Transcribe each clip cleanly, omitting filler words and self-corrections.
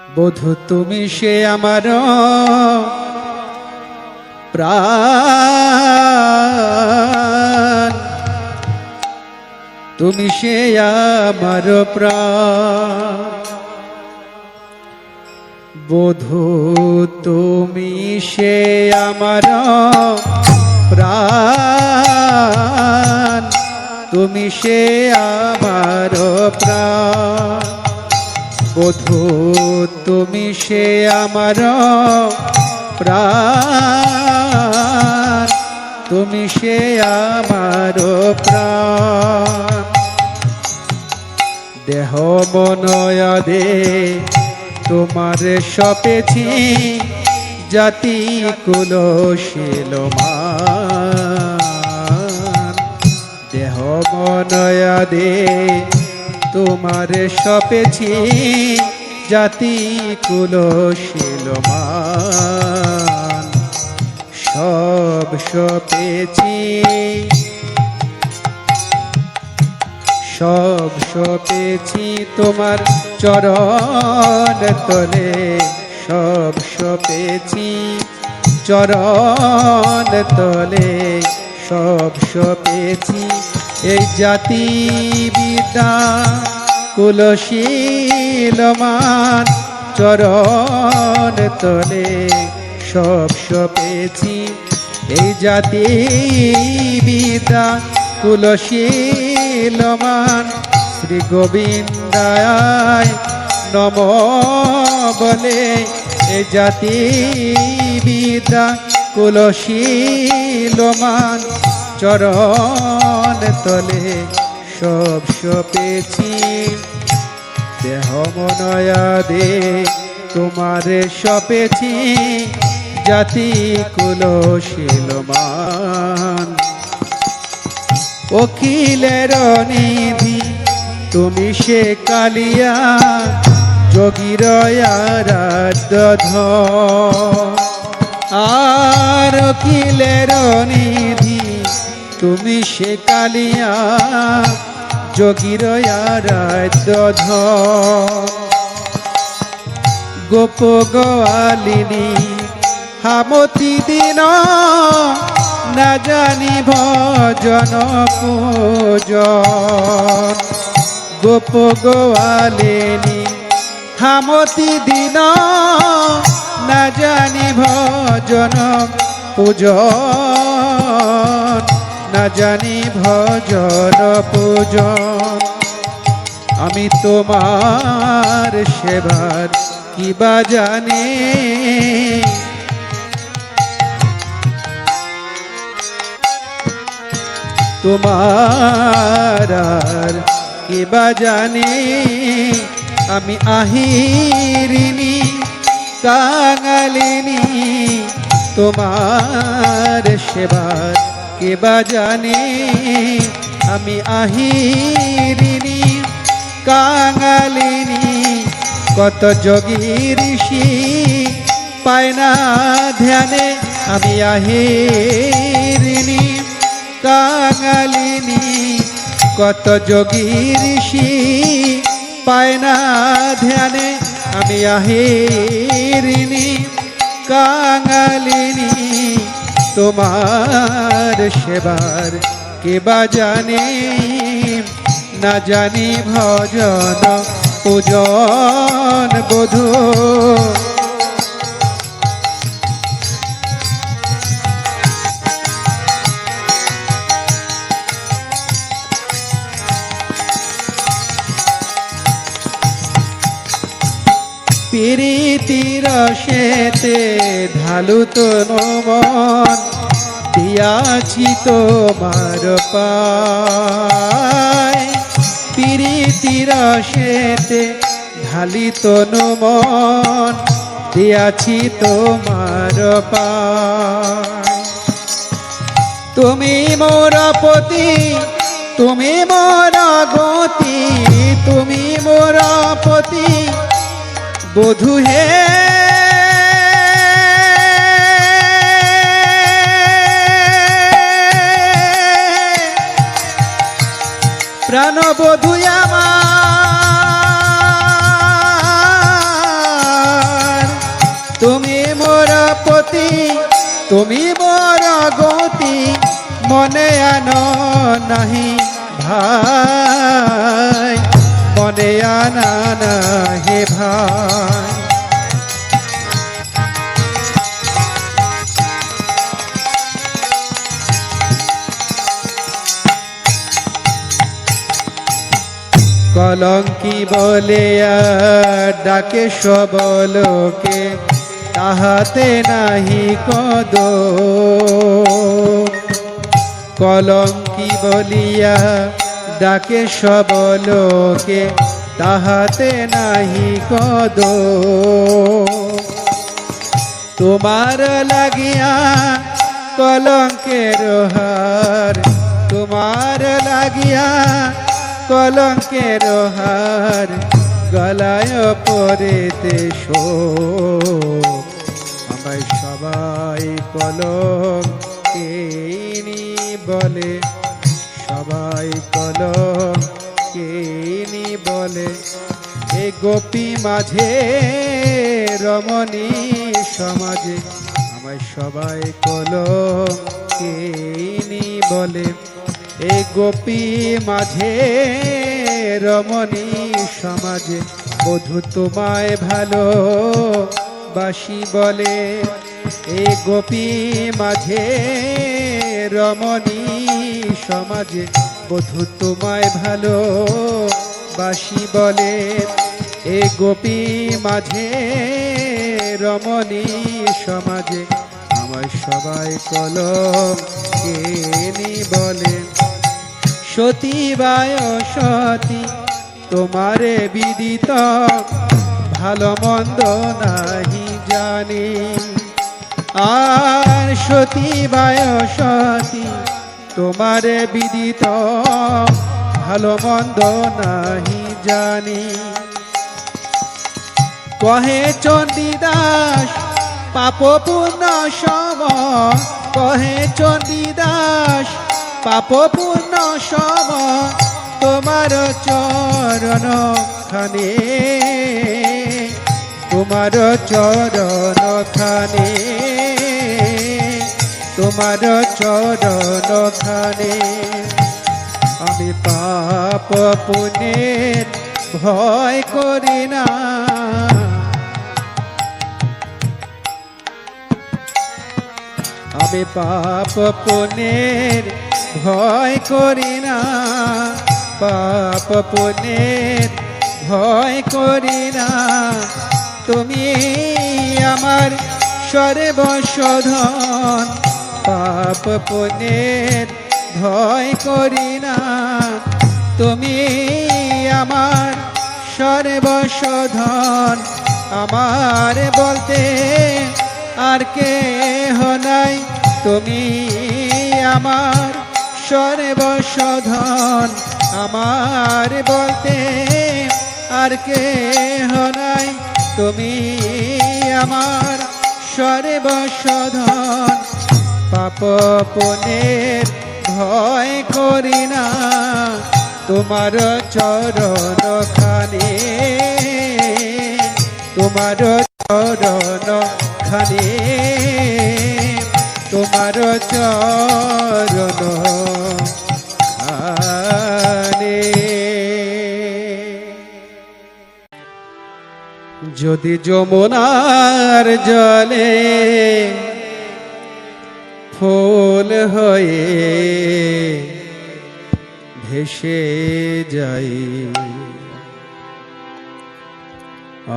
বধূ তুমি সে আমার প্রাণ, তুমি সে আমার প্রাণ। বধূ তুমি সে আমার প্রাণ, তুমি সে আমার প্রাণ। বধূ তুমি সে আমার প্রাণ, তুমি সে আমার প্রাণ। দেহ মনয়াদে তোমার সপেছি, জাতি কুলশীলমান। দেহ মনয়াদে তোমার সপেছি, জাতি কুলশীলমান। সব সপেছি, সব সপেছি তোমার চরণ তলে। সব সপেছি চরণ তলে, সব সপেছি এই জাতি বিদ্যা কুলশীলমান। চরণ তলে সব সপেছি এই জাতি বিদ্যা কুলশীলমান। শ্রী গোবিন্দায় নম বলে এই জাতি বিদ্যা কুলশীলমান। চরণ তলে সব সপেছি, দেহ মনয়াদে তোমারে সপেছি, জাতি কুলশীলমান। অখিলের নিধি তুমি সে কালিয়া, যোগীর আরাধ্য ধন। আর অখিলের নিধি তুমি সে কালিয়া, যোগীর আরাধ্য ধন। গোপ গোয়ালিনী হামতি দিন, না জানি ভজন পূজন। গোপ গোয়ালিনী হামতি দিন, না জানি ভজন পূজন। না জানি ভজন পূজন। আমি তোমার সেবার কিবা জানি, তোমার আর কিবা জানি। আমি আহিরিনী কাঙালিনী, তোমার সেবার কিবা জানি। আমি আহিরিনী কাঙালিনী, কত যোগী ঋষি পায় না ধ্যানে। আমি আহিরিনী কাঙালিনী, কত যোগী ঋষি পায় না ধ্যানে। আমি আহিরিনী কাঙালিনী, তোমার সেবার কিবা জানি। না জানি ভজন পূজন বধূ। প্রীতির রসেতে ঢালু তনু মন, দিয়াছি তোমার পায়। প্রীতির রসেতে ঢালি তনু মন, দিয়াছি তোমার পায়। তুমি মোর পতি, তুমি মোর গতি, তুমি মোর পতি বধূ হে। প্রাণবধূ আমার তুমি বড় গতি মনে আনো নাহি ভাই, মনে আনা নাহি ভাই। কলঙ্কি বলে ডাকে সবলোকে, তাহাতে নাহি কদ। কলঙ্কি বলিয়া ডাকে সবলোকে, তাহাতে নাহি কদ। তোমার লাগিয়া কলঙ্কের হার, তোমার লাগিয়া কলঙ্কের হার, গলায় পরেতে শোক। আমায় সবাই কলঙ্কিনী বলে, সবাই কলঙ্কিনী বলে। এ গোপী মাঝে রমণী সমাজে, আমায় সবাই কলঙ্কিনী বলে। এ গোপী মাঝে রমণী সমাজে, বধূ তোমায় ভালো বাসি বলে। এ গোপী মাঝে রমণী সমাজে, বধূ তোমায় ভালো বাসি বলে। এ গোপী মাঝে রমণী সমাজে, আমায় সবাই কলঙ্কিনী বলে। সতী বায় সতী তোমারে বিদিত, ভালো মন্দ নাহি জানি। আর সতী বায় সতী তোমারে বিদিত, ভালো মন্দ নাহি জানি। কহে চণ্ডীদাস পাপ পুণ্য সম, কহে চণ্ডীদাস পাপ পুণ্য সম। তোমার চরণ খানে, তোমার চরণ খানে, তোমার চরণ খানে। আমি পাপ পুণ্যের ভয় করি না, আমি পাপ পুণ্যের ভয় করি না, পাপ পুণ্যের ভয় করি না। তুমি আমার সর্বশোধন, পাপ পুণ্যের ভয় করি না। তুমি আমার সর্বশোধন, আমার বলতে আর কেহ নাই। তুমি আমার সর্বশোধন, আমার বলতে আর কেহ নাই। তুমি আমার সর্বশোধন, পাপ পুণ্যের ভয় করি না। তোমার চরণ খানে, তোমার চরণ খানে, তোমার চরণ খানে। যদি যমুনার জলে ফুল হয়ে ভেসে যাই,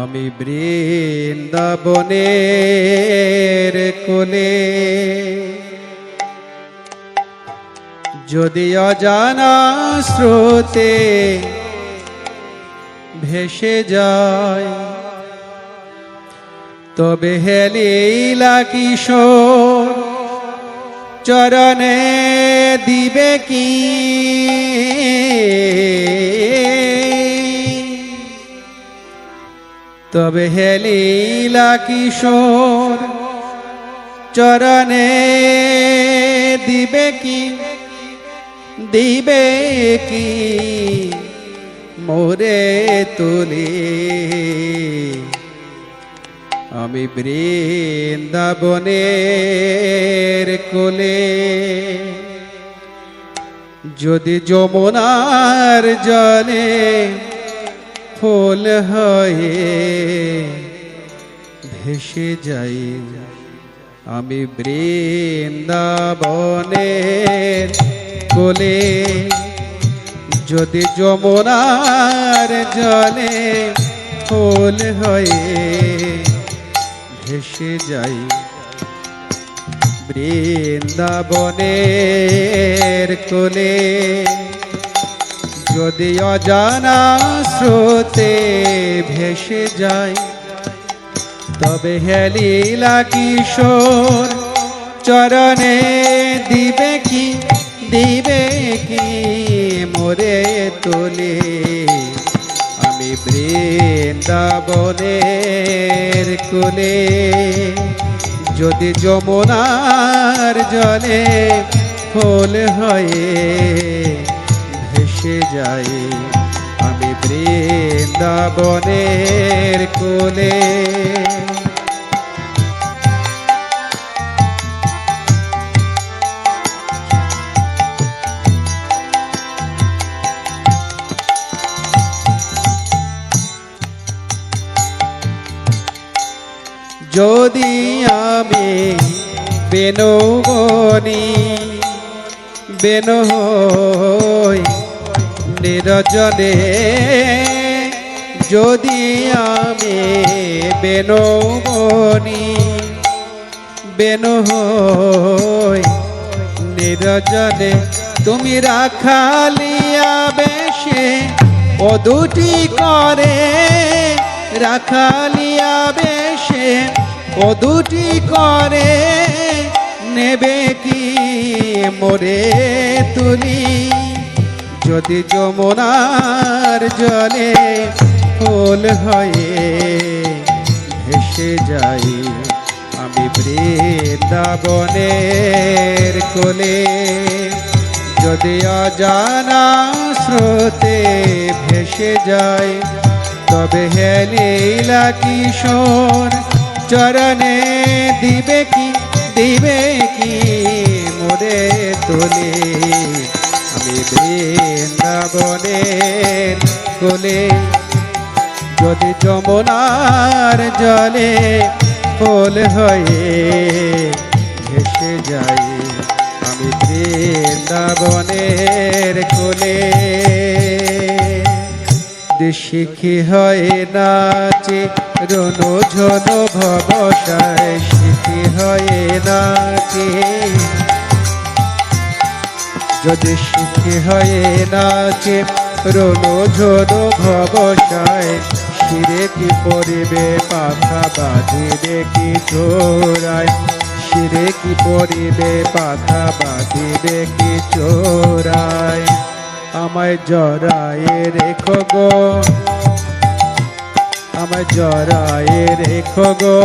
আমি বৃন্দাবনের কোলে। যদি অজানা স্রোতে ভেসে যায়, তবে হে লীলা কিশোর চরণে দিবে কি? তবে হে লীলা কিশোর চরণে দিবে কি? দিবে কি মোরে তুলে আমি বৃন্দাবনের কোলে যদি যমুনার জলে ফুল হয়ে ভেসে যাই আমি বৃন্দাবনের কোলে যদি যমুনার জলে ফুল হয়ে ভেসে যাই বৃন্দাবনের কোলে যদি অজানা স্রোতে ভেসে যায় তবে হে লীলা কিশোর চরণে দিবে কি মোরে তোলে আমি বৃন্দাবনের কোলে যদি যমুনার জলে ফুল হয়ে ভেসে যায় আমি বৃন্দাবনের কোলে যদি আমি বেনৌবনি বেনু হই নিরজনে যদি আমি বেনৌবনি বেনু হই নিরজনে তুমি রাখালিয়া বেশে ও দুটি করে রাখালিয়া বেশে ও দুটি করে নেবে কি মোরে তুলি যদি যমুনার জলে ফুল হয়ে ভেসে যাই আমি বৃন্দাবনের কোলে যদি অজানা স্রোতে ভেসে যায় তবে হে লীলা কিশোর চরণে দিবে কি মোরে তোলে আমি বৃন্দাবনের কোলে যদি যমুনার জলে ফুল হয়ে ভেসে যাই আমি বৃন্দাবনের কোলে শিখি হয়ে নাচে রনো ঝনো ভবসায় শিখি হয়ে নাচে যদি শিখি হয়ে নাচে রনো ঝনো ভবসায় শিরে কি পরিবে পাখা বাঁধিবে কি চোরায় শিরে কি পরিবে পাখা বাঁধিবে কি চোরায় আমায় জড়ায়ে রেখো গো আমায় জড়ায়ে রেখো গো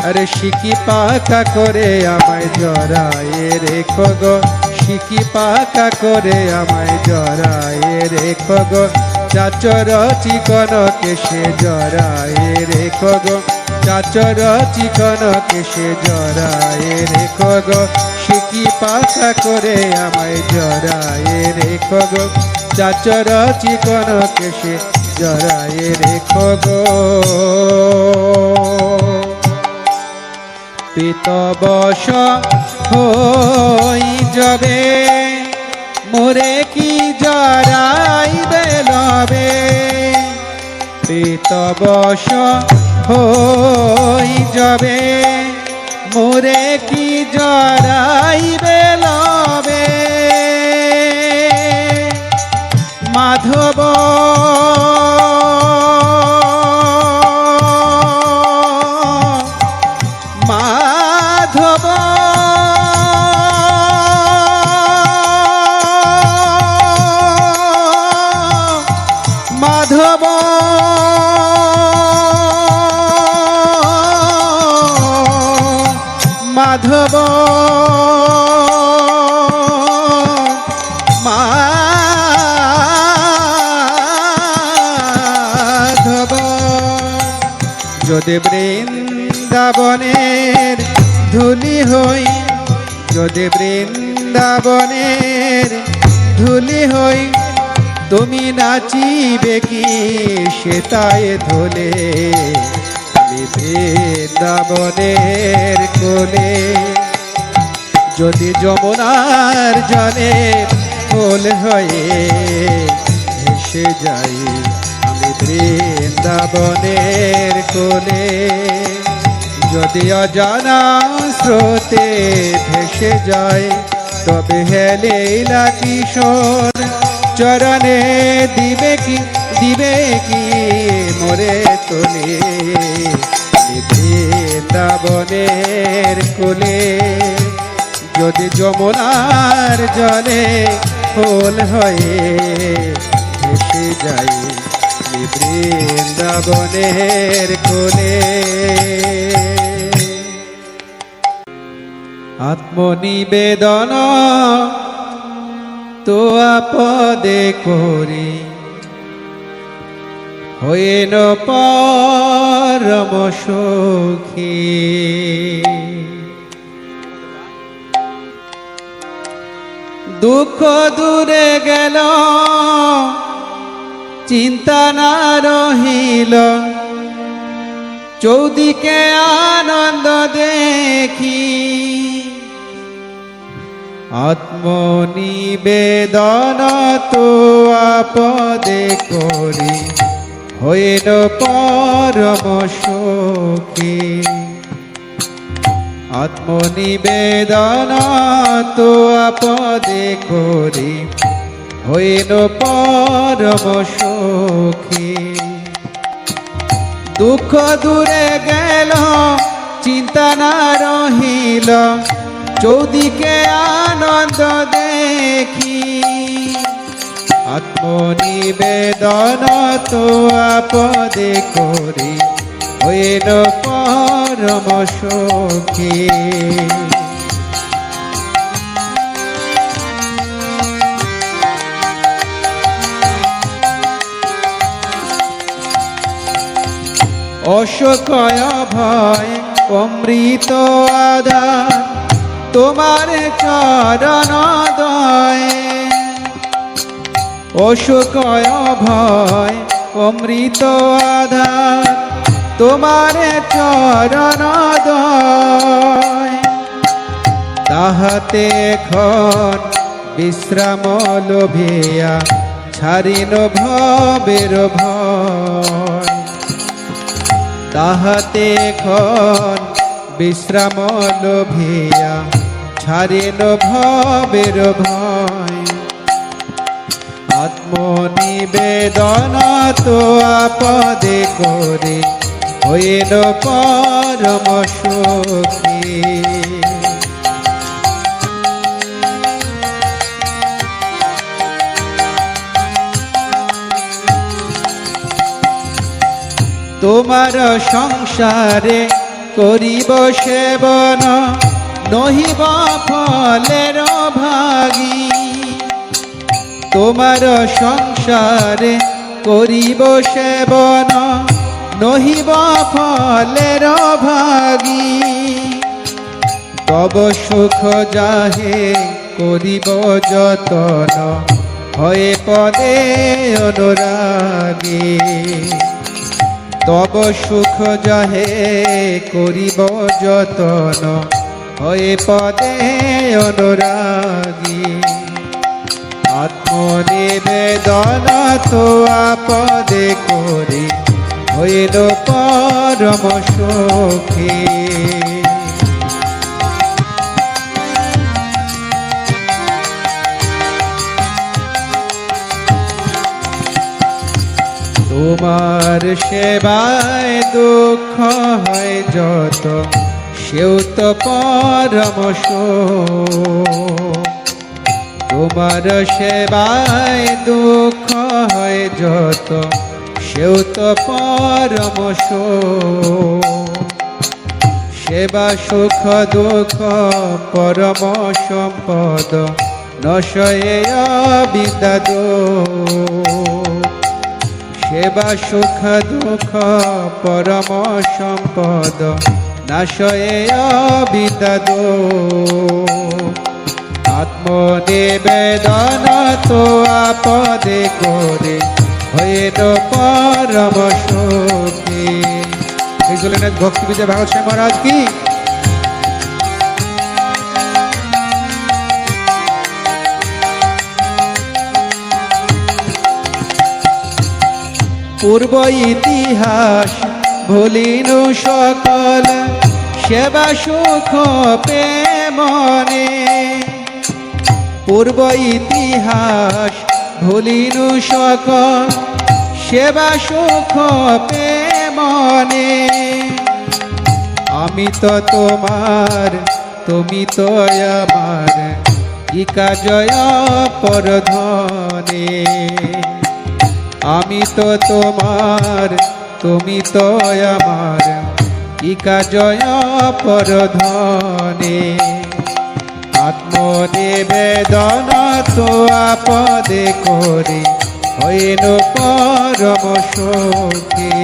আরে শিকি পাকা করে আমায় জড়ায়ে রেখো গো শিকি পাকা করে আমায় জড়ায়ে রেখো গো চাচর চিকন কেশে জড়ায়ে রেখো গো চাচর চিকন কেশে জড়ায়ে রেখো গো শিকি পাকা করে আমায় জড়ায়ে রেখো গো চাচর চিকন কেশে জড়ায়ে রেখো গো পিতবশ হই যাবে মোরে কি জড়াইবে লবে পিতবশ হই যাবে মোরে কি জড়াইবে লবে মাধব মাধব মাধব মাধব মাধব যদি বৃন্দাবনের ধুলি হই, যদি বৃন্দাবনের ধুলি হই, তুমি নাচিবে কি সেতায় ধুলে, আমি বৃন্দাবনের কোলে। যদি যমুনার জলে ফুল হয়ে ভেসে যাই, আমি বৃন্দাবনের কোলে। যদি অজানা স্রোতে ভেসে যায়, তবে হে লীলা কিশোর চরণে দিবে কি মোরে তোলে, বৃন্দাবনের কোলে। যদি যমুনার জলে ফুল হয়ে ভেসে যাই, বৃন্দাবনের কোলে। আত্মনিবেদন তো আপদে করি, হইন পরম সুখী। দুঃখ দূরে গেল, চিন্তা না রহিল, চৌদিকে আনন্দ দেখি। আত্মনিবেদন তো আপদে করি, হইল পরম সুখী। আত্মনিবেদন তো আপদে করি, হইল পরম সুখী। দুঃখ দূরে গেল, চিন্তা না রহিল, চৌদিকে আনন্দ দেখি। আত্মনিবেদন তো আপদে করি, হইল পরম সুখী। অশোকয় ভয় অমৃত আধার, তোমার চরণ দয়ে। অশোকয় ভয় অমৃত আধার, তোমার চরণ দয়ে। তাহাতে এখন বিশ্রাম লোভিয়া, ছাড়িল ভবের ভয়। তাহাতে এখন বিশ্রাম লোভিয়া, ছাড়িল ভবের ভয়। আত্মনিবেদন তো আপদে করি, হইল পরম সুখী। তোমার সংসারে করিব সেবন, নহিব ফলের ভাগী। তোমার সংসারে করিব সেবন, নহিব ফলের ভাগী। তব সুখ যাহে করিব যতন, হয়ে পদে অনুরাগী। তব সুখ যাহে করিব যতন, হয়ে পদে অনুরাগী। আত্মনিবেদন তো আপদে করি, হইল পরম সুখী। তোমার সেবায় দুঃখ হয় যত, সেও তো পরম সুখ। তোমার সেবায় দুঃখ হয় যত, সেও তো পরম সুখ। সেবা সুখ দুঃখ পরম সম্পদ, নশয়ে বিদ্যাদ। সেবা সুখ দুঃখ পরম সম্পদ নাশয়ে অবিদ্যাদ আত্মনিবেদন তো আপদে করে হইল পরম সুখী। এই ভক্তি বিজয় ভাগবত স্বামী মহারাজ কি। পূর্ব ইতিহাস ভুলিনু সকল সেবা সুখ পে মনে। পূর্ব ইতিহাস ভুলিনু সকল সেবা সুখ পে মনে। আমি তো তোমার তুমি তো আমার কি কাজয় পরধনে। আমি তো তোমার তুমি তো আমার কি কাজয় পরধনে। আত্মনিবেদন তো আপদে করে হইল পরম সুখী।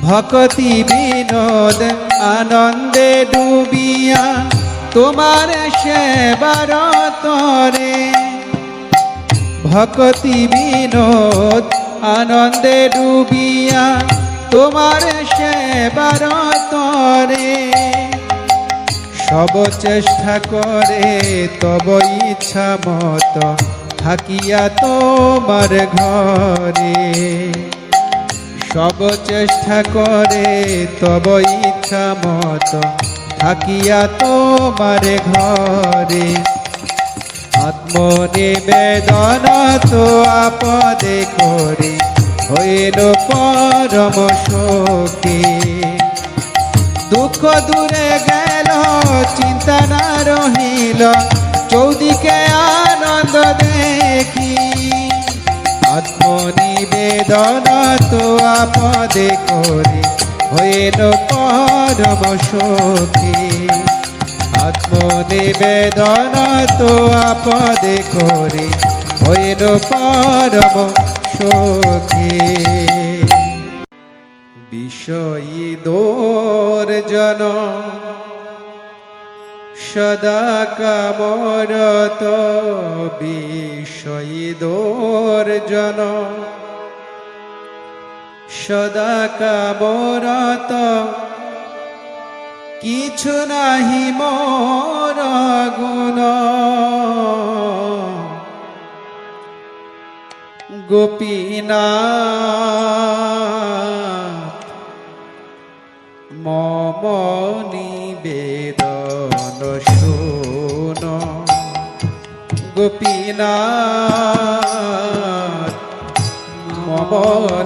ভক্তি বিনোদ আনন্দে ডুবিয়া তোমার সেবার তরে। ভক্তি বিনোদ আনন্দে ডুবিয়া তোমার সেবার তরে। সব চেষ্টা করে তব ইচ্ছা মত থাকিয়া তোমার ঘরে। সব চেষ্টা করে তব ইচ্ছা মত থাকিয়া তোমার ঘরে। আত্মনিবেদন তো আপদে করে হইল পরম সুখী। দুঃখ দূরে গেল চিন্তা না রহিল চৌদিকে আনন্দ দেখি। আত্মনিবেদন তো আপদে করে হইল পরম সুখী। আত্মনিবেদন তো আপদে করে হইল পরম সুখী। বিষয়ী দোর্জন সদা কামরত। বিষয়ী দোর্জন সদা কামরত কিছু নাহি মোর গুণ। গোপীনাথ মম নিবেদন শুন। গোপীনাথ মম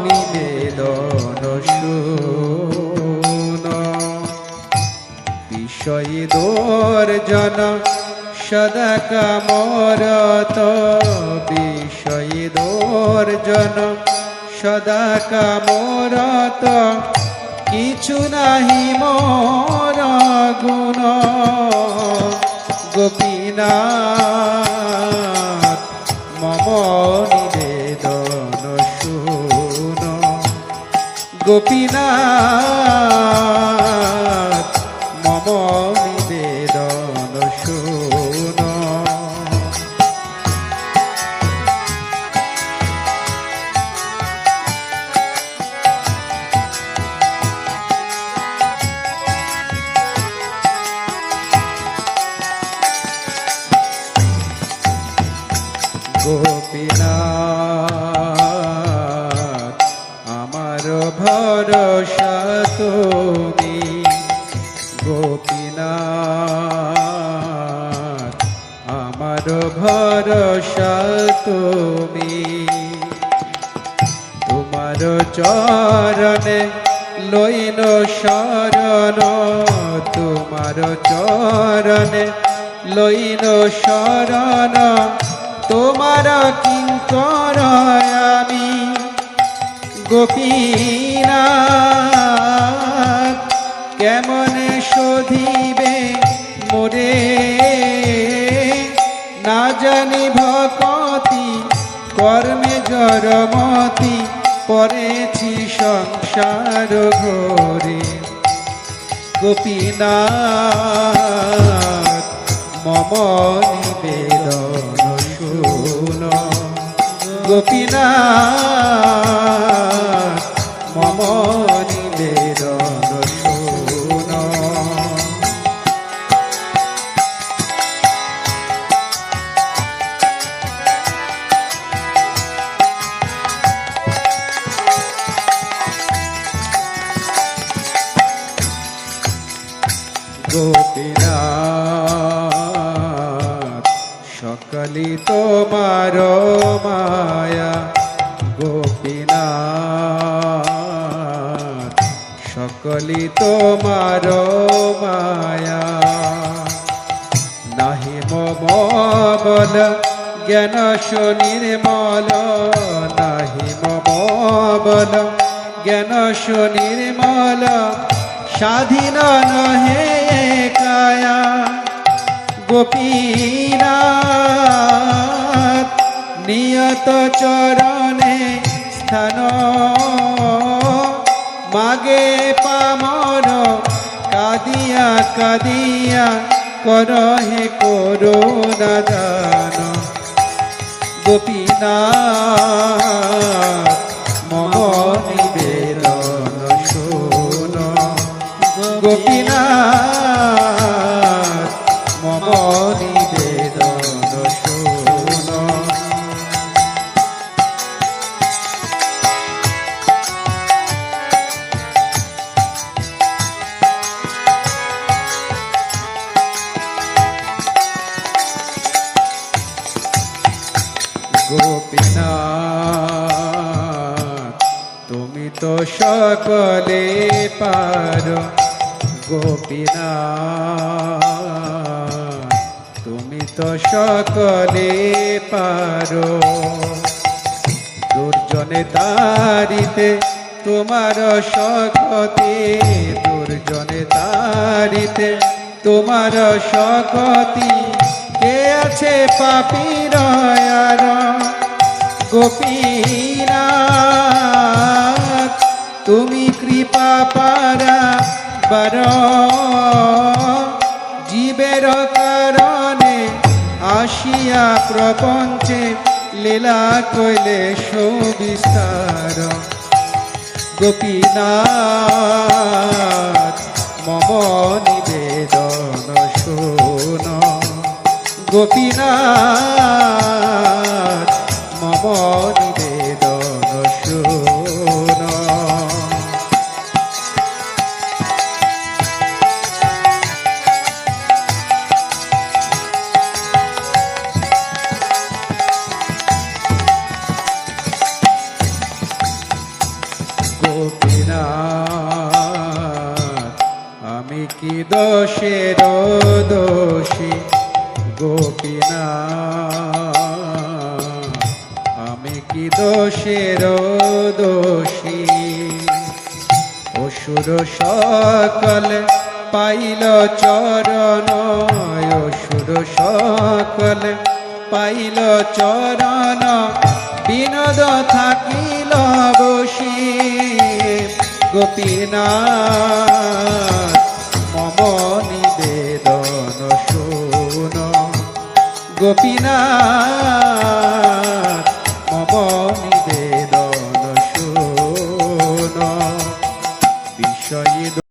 নিবেদন শুন। বিষয়ী দোর্জন সদা কামরত। বিষয়ী দোর্জন সদা কামরত কিছু নাহি মোর গুণ। গোপীনাথ মম নিবেদন শুন। গোপীনাথ মম নিবেদন শুন। গোপীনাথ আমার ভরসা তুমি। গোপীনাথ আমার ভরসা তুমি। তোমার চরণে লইল শরণ। তোমার চরণে লইল শরণ। তোমার কিঙ্কর আমি গোপীনাথ। কেমনে শোধিবে মোরে না জানি ভকতি কর্মে জড়মতি পড়েছি সংসার ঘরে গোপীনাথ মম নিবেদন শুন গোপীনাথ মম নিবেদন শুন গোপীনাথ সকলি তোমার মায়া গোপীনাথ সকলি তোমার মায়া নাহি মম বল জ্ঞান নির্মল নাহি মম বল জ্ঞান নির্মল স্বাধীন নহে কায়া গোপীনাথ নিয়ত চরণে স্থান মাগে পামর কাদিয়া কাদিয়া করহে করুণা দান গোপীনাথ মম নিবেদন শুন গোপীনাথ মম নিবেদন শুন গোপীনাথ তুমি তো সকলে পারো গোপীনাথ তুমি তো সকলে পারো দুর্জনে তারিতে তোমার শকতি দুর্জনে তারিতে তোমার শকতি কে আছে পাপীর আর গোপীনাথ তুমি কৃপা পারা বার জীবের কারণে আসিয়া প্রপঞ্চে লীলা কইলে সুবিস্তার গোপীনাথ মম নিবেদন শুন গোপীনাথ মম নিবেদন শুন গোপীনাথ আমি কি দোষের দোষী গোপীনাথ আমি কি দোষের দোষী অসুর সকল পাইল চরণ অসুর সকল পাইল চরণ বিনোদ থাকিল বসি গোপীনাথ মম নিবেদন শুন গোপীনাথ মম নিবেদন শুন বিষয়